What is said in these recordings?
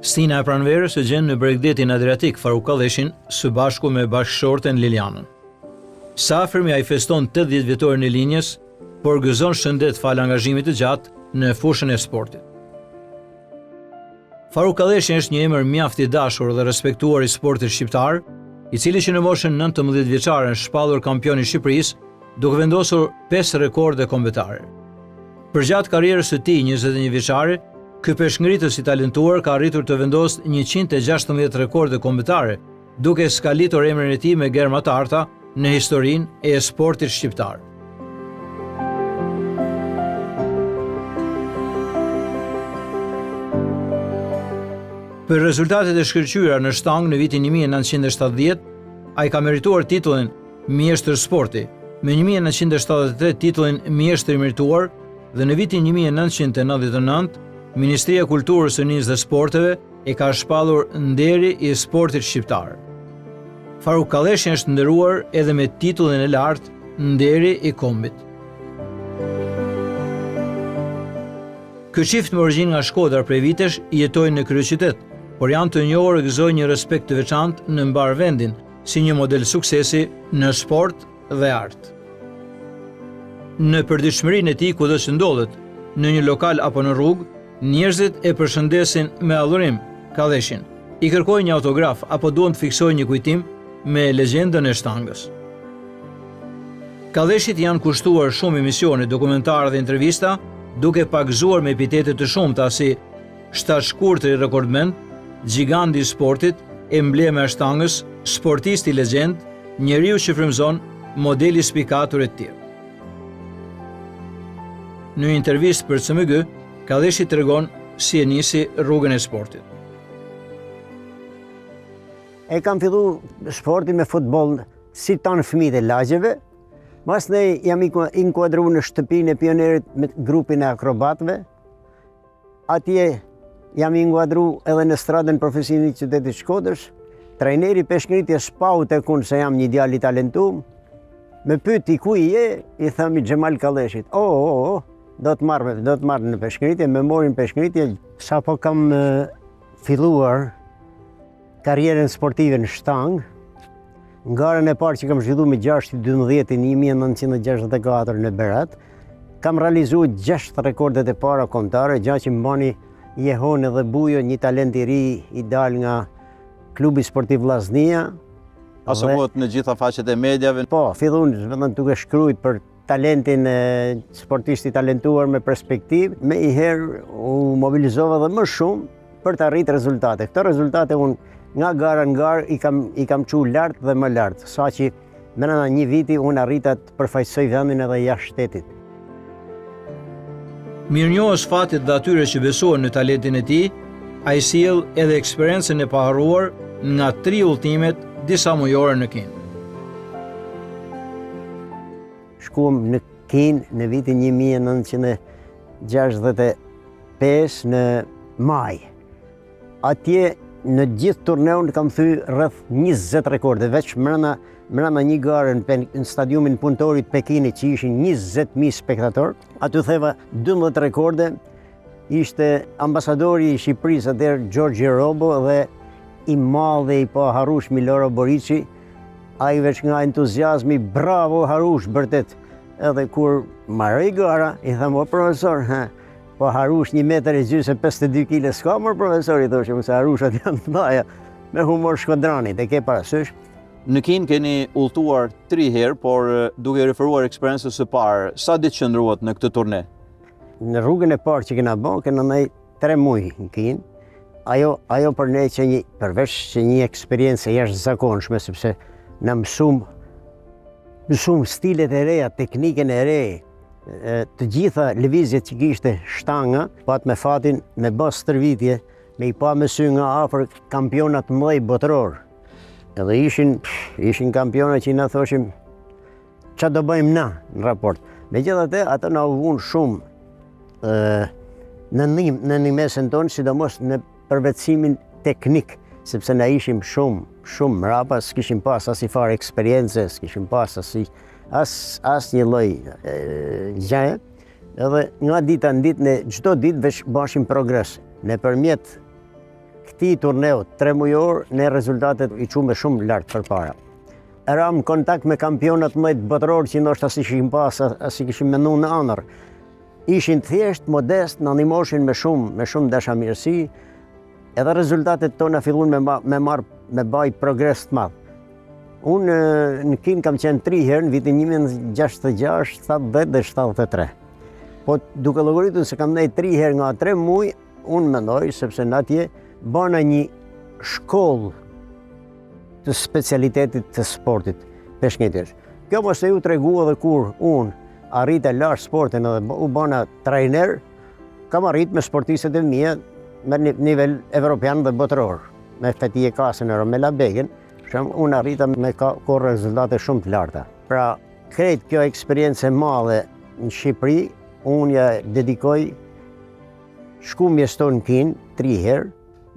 Stina e Pranverës e gjen në Bregdetin Adriatik Faruk Kalleshin së bashku me bashkëshorten Lilianën. Safërmi ai feston 80 vjetorin e linjës, por gëzon shëndet fal angazhimit të gjatë në fushën e sportit. Faruk Kalleshi është një emër mjaft i dashur dhe respektuar i sportit shqiptar, i cili që në moshën 19 vjeçare është shpallur kampion i Shqipërisë, duke vendosur 5 rekorde kombëtare. Përgjatë karrierës së tij 21 vjeçare, ky peshngritës i talentuar ka arritur të vendosë 116 rekorde kombëtare, duke skalitur emrin e tij me germa të arta në historinë e sportit shqiptar. Për rezultatet e shkëlqyera në shtangë në vitin 1970, ai ka merituar titullin Mjeshtër Sporti, me 1973 titullin Mjeshtër i Merituar dhe në vitin 1999 Ministria e Kulturës, së Nisë dhe Sporteve e ka shpallur nderi i sportit shqiptar. Faruk Kalleshi është nderuar edhe me titullin e lartë Nderi i Kombit. Ky çift me origjinë nga Shkodra prej vitesh jetojnë në kryeqytet, por janë të njohur e gëzojnë një respekt të veçantë në mbar vendin, si një model suksesi në sport dhe art. Në përditshmërinë e tij kudo që ndodhet, në një lokal apo në rrugë, njerëzit e përshëndesin me adhurim Kalleshin, i kërkojnë një autograf apo duan të fiksojnë një kujtim me legjendën e shtangës. Kalleshit janë kushtuar shumë emisione, dokumentar dhe intervista, duke pagzuar me epitete të shumta si shtatshkurtri rekordmen, gjiganti i sportit, emblema e shtangës, sportisti legjend, njeriu që frymëzon, modeli spikatur e tjerë. Në një intervistë për CMG, Kalleshi tregon si e nisi rrugën e sportit. E kam fillu sportin me futboll si tanë fëmijët e lagjeve, mas ne jam inkuadru në shtëpinë e Pionerit me grupin e akrobatëve, atje jam inkuadru edhe në stradën profesionit qytetit Shkodrës, trajneri peshngritjes shpau tek unë se jam një djalë i talentuar, me pyeti ku i je, i thami Xhemal Kalleshit. Do të marr në peshngritje, me morin peshngritje. Sapo kam filluar karrierën sportive në shtangë, garën e parë që kam zhvilluar me 6/12 1964 në Berat, kam realizuar 6 rekordet e para kombëtare, gjë që mbani Jehon edhe Bujo, një talent i ri i dal nga klubi sportiv Vllaznia. Pasohet në gjitha faqet e mediave. Po, fillon vetëm duke shkruajt për talentin e sportistit talentuar me perspektivë, me i herë u mobilizova dhe më shumë për të arritur rezultate. Këto rezultate unë nga gara në garë i kam çu lart dhe më lart, saqë brenda një viti unë arrita të përfaqësoj vendin edhe jashtë shtetit. Mirënjohës fatit dhe atyre që besuan në talentin e tij, ai sjell edhe eksperiencën e paharruar nga 3 udhëtimet disa mujore në Kinë. Shkuam në Kinë në vitin 1965 në maj. Atje në gjithë turneun kam thyer rreth 20 rekorde, veç brenda një gare në stadiumin punëtorit Pekinit që ishin 20.000 spektatorë. Aty theva 12 rekorde, ishte ambasadori i Shqipërisë atëherë Gjorgji Robo dhe i madhe i paharrueshëm Loro Boriçi, ai veç nga entuziazmi, bravo Harush, vërtet. Edhe kur marrë gara, i tham, o profesor, po Harush 1,2 metra 52 kg s'ka më profesor, i thoshim, se Harushat janë të mëdha, me humor shkodranit, e ke parasysh. Në Kinë keni udhëtuar 3 herë, por duke referuar eksperiencës së parë, sa ditë qëndruat në këtë turne? Në rrugën e parë që kena bën, kena ndaj 3 muaj në Kinë. Ajo për ne që përveç që një eksperiencë jashtëzakonshme, sepse na mësum stilet e reja, teknikën e re, të gjitha lëvizjet që kishte shtanga, pat me fatin me bë stërvitje, me i pa me sy nga afër kampionat mëdhej botëror. Edhe ishin kampionat që na thoshim ç'a do bëjmë na në raport. Megjithatë, ato na u vun shumë në një mesën tonë, sidomos në përvetësimin teknik, sepse na ishim shumë mrapa, s'kishim pas as i farë eksperiencë, s'kishim pas as një lloj gjaje. Edhe nga dita në ditë, ne çdo ditë veç bashim progres. Nëpërmjet këtij turneu 3 mujor ne rezultatet i qume shumë lart përpara. Eram kontakt me kampionat më të botëror që ndoshta si kishim pas, as i kishim menduar në ëndër. Ishin thjesht, modest, në animoshin me shumë dashamirësi, edhe rezultatet tona fillun me baj progres të madh. Unë në Kin kam qenë 3 herë në vitin 1966, 70 dhe 73. Po duke llogaritur se kam nejt 3 herë nga 3 muaj, unë mendoj sepse në atje bana një shkollë të specialitetit të sportit peshkëngjetësh. Kjo mos e ju tregua edhe kur unë arrita lash sportin edhe u bana trajner, kam arrit me sportistët e mia me nivel evropian dhe botëror. Me Fetije Kasën e Romela Begën, unë arrita me korë rezultate shumë të larta. Pra, krejt kjo eksperiencë e madhe në Shqipëri, unë ja dedikoj shkumjes tonë në Kin 3 herë,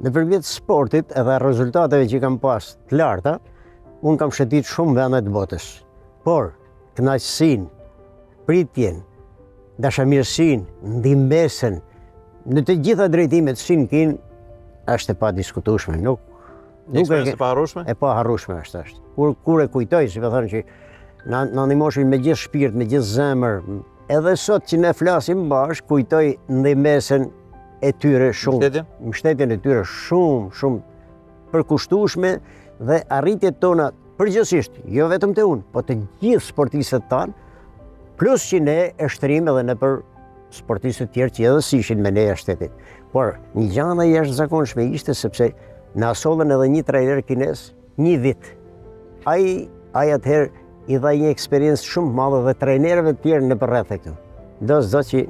nëpërmjet sportit edhe rezultateve që kam pas të larta, unë kam shëtit shumë vende të botës. Por, kënaqësinë, pritjen, dashamirësinë, ndihmësen, në të gjitha drejtimet si në Kin, është e padiskutueshme. Eksperiencë e paharrueshme? E paharrueshme është. Kur e kujtoj, si po thonë që na animoshin me gjithë shpirt, me gjithë zemër. Edhe sot që ne flasim bashkë, kujtoj ndihmësen e tyre shumë. Mbështetjen e tyre shumë përkushtueshme dhe arritjet tona përgjithsisht, jo vetëm te unë, po të gjithë sportistët tanë, plus që ne e shtrim edhe në për sportistët tjerë që edhe si ishin me ne e shtetit. Por një gjana jashtëzakonshme ishte sepse na sollën edhe një trajner kines 1 vit. Ai atëherë i dha një eksperiencë shumë madhe dhe trajnerëve të tjerë në përreth e këtu. Do që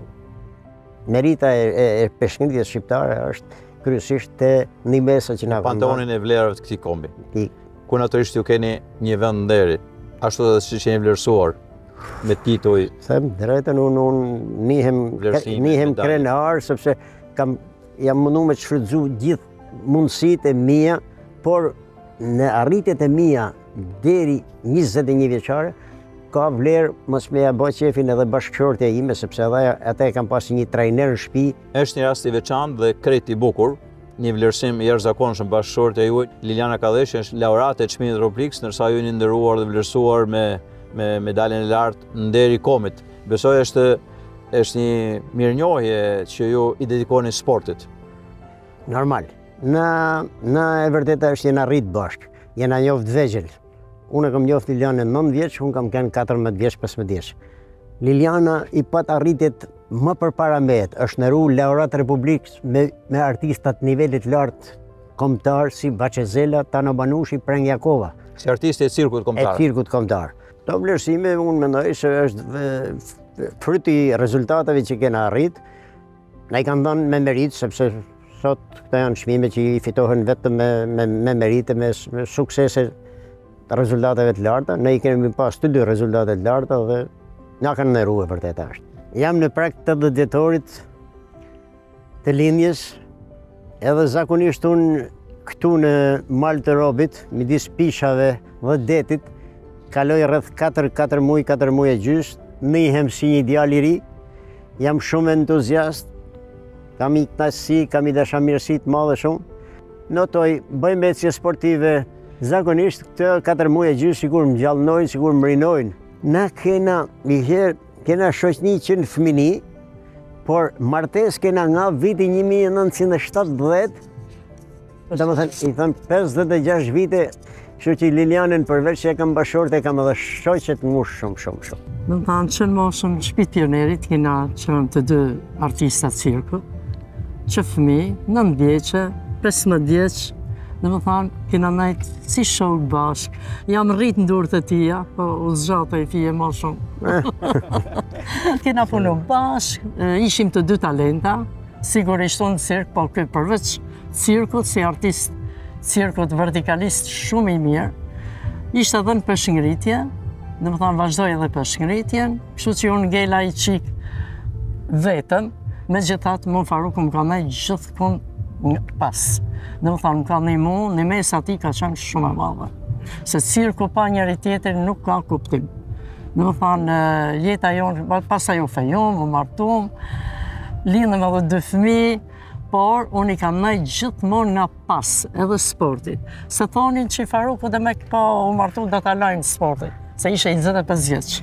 merita e peshkëngjetjes shqiptare është kryesisht te ndihmesa që na kanë. Panteonin e vlerave të këtij kombi. Ku natyrisht ju keni një vend nderi, ashtu edhe siç jeni vlerësuar me tituj. Them drejtën, unë nihem krenar sepse jam munduar me të shfrytëzu gjithë mundësitë e mia, por në arritjet e mia deri 21 vjeçare ka vlerë mos më ja bëj qefin edhe bashkëshortja ime sepse ata e kanë pasur një trajner në shtëpi. Është një rast i veçantë dhe krejt i bukur. Një vlerësim i jashtëzakonshëm bashkëshortja juaj, Liliana Kalleshi, është laureate e çmimit Roblix, ndërsa ju jeni nderuar dhe vlerësuar me medaljen e lartë në deri komit. Besoj është një mirënjohje që ju i dedikoni sportit. Normal. Na e vërteta është jena rrit bashkë, jena njoft vegjël. Unë kam njoft Lilianën 9 vjeç, unë kam qenë 14 vjeç, 15 vjeç. Liliana i pat arritjet më përpara mehet, është nëru laureat Republikës me artistat nivelit lartë kombëtar si Bacezela, Tano Banushi, Prengjakova. Si artiste e cirkut kombëtar. E cirkut kombëtar. Këto vlerësime unë mendoj se është fryti i rezultateve që kena arrit. Na i kanë dhënë me meritë sepse sot këto janë çmime që i fitohen vetëm me merite, me suksese të rezultateve të larta. Ne i kemi pas të 2 rezultate të larta dhe na kanë nderuar vërtet është. Jam në prag të 80 vjetorit të lindjes, edhe zakonisht unë këtu në mal të Robit, midis pishave dhe detit, kaloj rreth 4 muaj e gjys, nihem si një djalë i ri, jam shumë entuziast, kam i kënaqësi, kam i dashamirësi të madhe shumë. Notoj, bëjmë ecje sportive, zakonisht këtë 4 muaj e gjys sigur më gjallënojnë, sigur më rinojnë. Na kena shoqni që në fëmini, por martes kena nga viti 1970, i thënë 56 vite, kështu që Lilianën përveç që e kam bashkëshorte, e kam edhe shoqet mu shumë. Në thanë që në moshën shtëpi pionerit, kena qënë të 2 artista cirku, që fëmi, 9 vjeqe, 15 vjeqe, dhe më thanë, kena najtë si shok bashkë. Jam rritë në durët e tia, po u zgjata i fije ma shumë. Kena punu bashkë, ishim të 2 talenta, sigurisht unë cirk, po këtë përveç cirkut, si artist cirkut vertikalist shumë i mirë. Ishte edhe në peshngritje, dhe më thanë vazhdoj edhe peshngritjen, kështu që unë ngela i qikë vetëm, me gjithatë më Faruku më ka nejtë gjithë punë pas. Dhe më thanë, më ka një mu, në mes ati ka qenë shumë e madhe. Se cirku pa njëri tjetër nuk ka kuptim. Dhe më thanë, jeta jonë, pas ajo fejon, më martum, lindëm edhe 2 fëmijë, por unë I kam nejtë gjithmonë nga pas, edhe sportit. Se thonin që Faruku dhe me këpa u martu dhe ta lajnë sportit, se ishe 25 vjeç.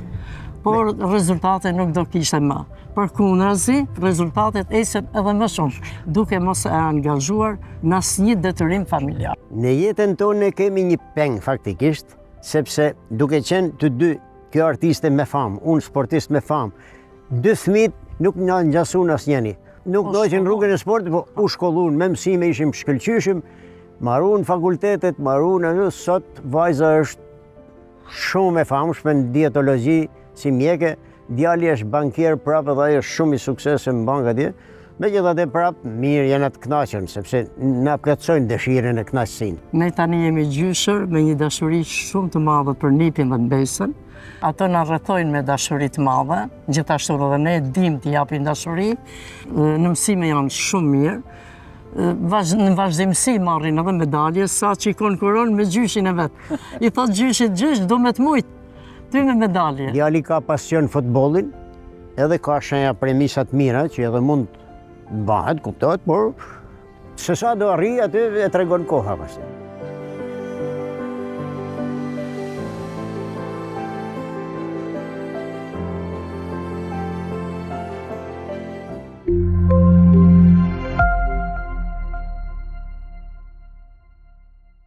Por rezultate nuk do kishte më. Përkundrazi, rezultatet ecën edhe më shumë, duke mos e angazhuar në asnjë detyrim familjar. Në jetën tonë ne kemi një peng faktikisht, sepse duke qenë të dy, kjo artiste me famë, unë sportist me famë, dy fëmijët nuk na ngjasun asnjëni. Nuk ndoqën rrugën e sportit, po u shkollun, me mësime ishim shkëlqyshëm, marrun fakultetet, marrun anë, sot vajza është shumë e famshme në dietologji si mjeke, djali është bankier prapë dhe ai është shumë I suksesshëm në banka atje. Megjithatë prapë mirë janë të kënaqur sepse na plotësojnë dëshirën e kënaqësinë. Ne tani jemi gjyshër me një dashuri shumë të madhe për nipin dhe mbesën. Ato na rrethojnë me dashuri të madhe, gjithashtu edhe ne dim të japim dashuri. Në mësime janë shumë mirë. Në vazhdimsi marrin edhe medalje, sa që I konkuron me gjyshin e vet. I thot gjyshit, gjysh, do me të mujt, ty me medalje. Djali ka pasion futbollin, edhe ka shenja premisat mira që edhe mund të bëhet, kuptohet, por se sa do arrijë aty e tregon koha pastaj.